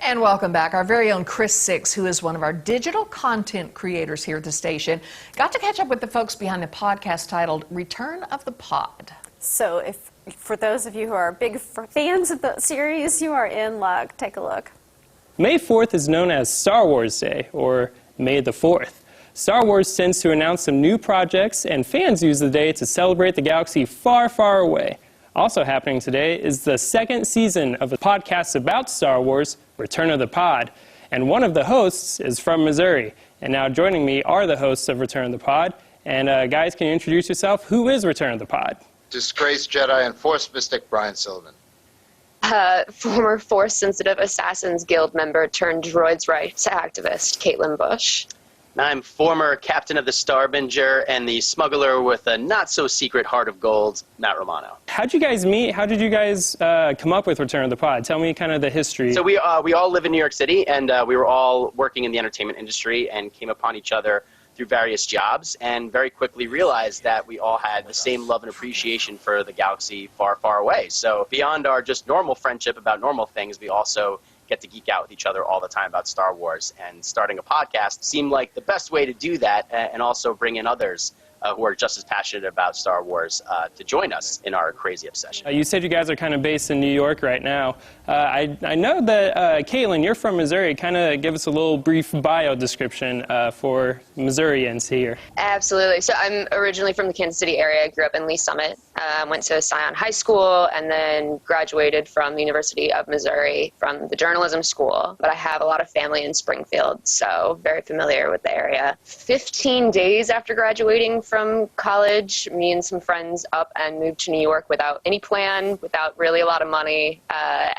And welcome back. Our very own Chris Six, who is one of our digital content creators here at the station, got to catch up with the folks behind the podcast titled Return of the Pod. So for those of you who are big fans of the series, you are in luck. Take a look. May 4th is known as Star Wars Day, or May the 4th. Star Wars tends to announce some new projects, and fans use the day to celebrate the galaxy far, far away. Also happening today is the second season of a podcast about Star Wars, Return of the Pod. And one of the hosts is from Missouri. And now joining me are the hosts of Return of the Pod. And guys, can you introduce yourself? Who is Return of the Pod? Disgraced Jedi and Force mystic Brian SILLIMAN. Former Force-sensitive Assassins Guild member turned droids' rights activist BUSCH. I'm former captain of the Starbinger and the smuggler with a not-so-secret heart of gold, Matt Romano. How'd you guys meet? How did you guys come up with Return of the Pod? Tell me kind of the history. So we all live in New York City, and we were all working in the entertainment industry and came upon each other through various jobs and very quickly realized that we all had the same love and appreciation for the galaxy far, far away. So beyond our just normal friendship about normal things, we also get to geek out with each other all the time about Star Wars, and starting a podcast seemed like the best way to do that and also bring in others who are just as passionate about Star Wars to join us in our crazy obsession. You said you guys are kind of based in New York right now. I know that, Caitlin, you're from Missouri. Kind of give us a little brief bio description for Missourians here. Absolutely. So I'm originally from the Kansas City area. I grew up in Lee Summit, went to Scion High School, and then graduated from the University of Missouri from the journalism school. But I have a lot of family in Springfield, so very familiar with the area. 15 days after graduating from college, me and some friends up and moved to New York without any plan, without really a lot of money,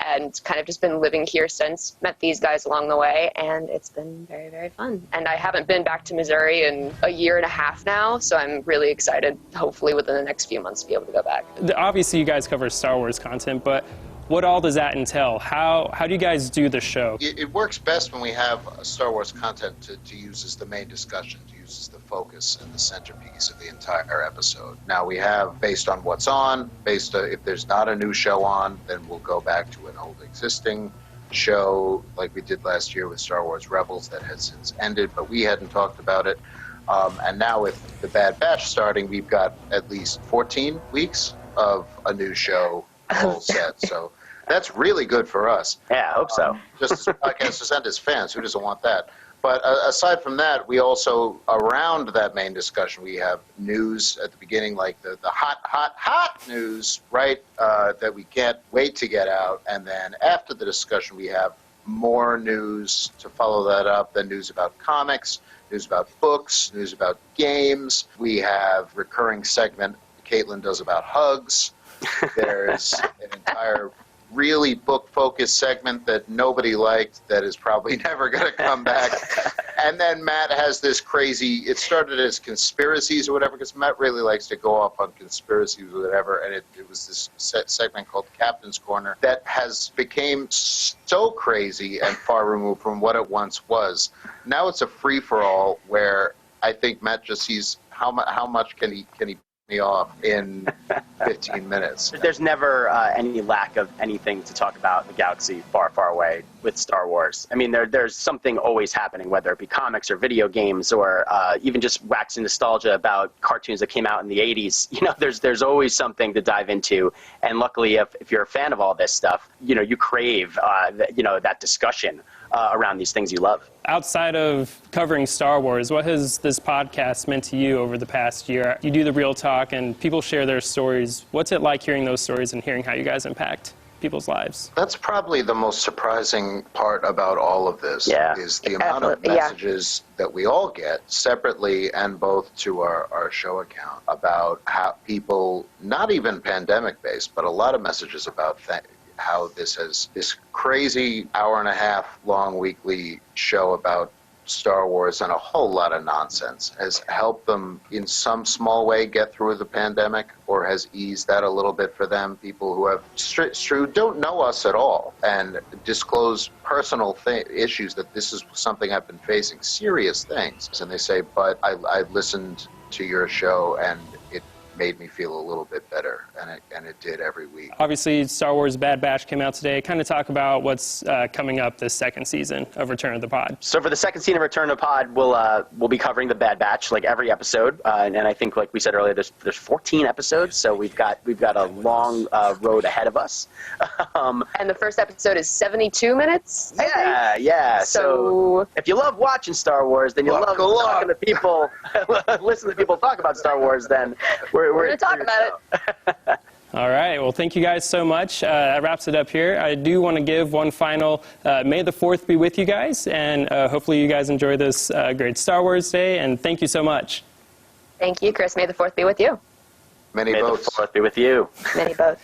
and kind of just been living here since. Met these guys along the way, and it's been very, very fun. And I haven't been back to Missouri in a year and a half now, so I'm really excited, hopefully within the next few months, to be able to go back. Obviously, you guys cover Star Wars content, but what all does that entail? How do you guys do the show? It works best when we have Star Wars content to use as the main discussion, to use as the focus and the centerpiece of the entire episode. Now we have, based on what's on, if there's not a new show on, then we'll go back to an old existing show like we did last year with Star Wars Rebels that has since ended, but we hadn't talked about it. And now with The Bad Batch starting, we've got at least 14 weeks of a new show all set. So that's really good for us. Yeah, I hope so. Just as podcasters and as fans, who doesn't want that? But aside from that, we also, around that main discussion, we have news at the beginning, like the hot news, right, that we can't wait to get out. And then after the discussion, we have more news to follow that up, then news about comics, news about books, news about games. We have recurring segment Caitlin does about hugs. There's an entire really book-focused segment that nobody liked that is probably never going to come back. And then Matt has this crazy, it started as conspiracies or whatever, because Matt really likes to go off on conspiracies or whatever, and it was this segment called Captain's Corner that has became so crazy and far removed from what it once was. Now it's a free-for-all where I think Matt just sees how much can he me off in 15 minutes. There's never any lack of anything to talk about in the galaxy far, far away with Star Wars. I mean, there's something always happening, whether it be comics or video games or even just waxing nostalgia about cartoons that came out in the 80s. You know, there's always something to dive into. And luckily, if you're a fan of all this stuff, you know, you crave, that discussion around these things you love. Outside of covering Star Wars, what has this podcast meant to you over the past year? You do the real talk and people share their stories. What's it like hearing those stories and hearing how you guys impact people's lives? That's probably the most surprising part about all of this, is the amount of messages that we all get separately and both to our show account about how people, not even pandemic-based, but a lot of messages about how this crazy hour-and-a-half long weekly show about Star Wars and a whole lot of nonsense has helped them in some small way get through the pandemic, or has eased that a little bit for them. People who have don't know us at all and disclose personal issues that this is something I've been facing, serious things. And they say, but I listened to your show and it made me feel a little bit better. and it did every week. Obviously, Star Wars Bad Batch came out today. Kind of talk about what's coming up this second season of Return of the Pod. So for the second season of Return of the Pod, we'll be covering the Bad Batch, like every episode, and I think, like we said earlier, there's 14 episodes, so we've got a long road ahead of us. And the first episode is 72 minutes. Yeah. So if you love watching Star Wars, then you love talking to people, listen to people talk about Star Wars. Then we're going to talk about it. All right. Well, thank you guys so much. That wraps it up here. I do want to give one final May the 4th be with you guys, and hopefully you guys enjoy this great Star Wars Day, and thank you so much. Thank you, Chris. May the 4th be with you. Many May votes. the 4th be with you. Many boats.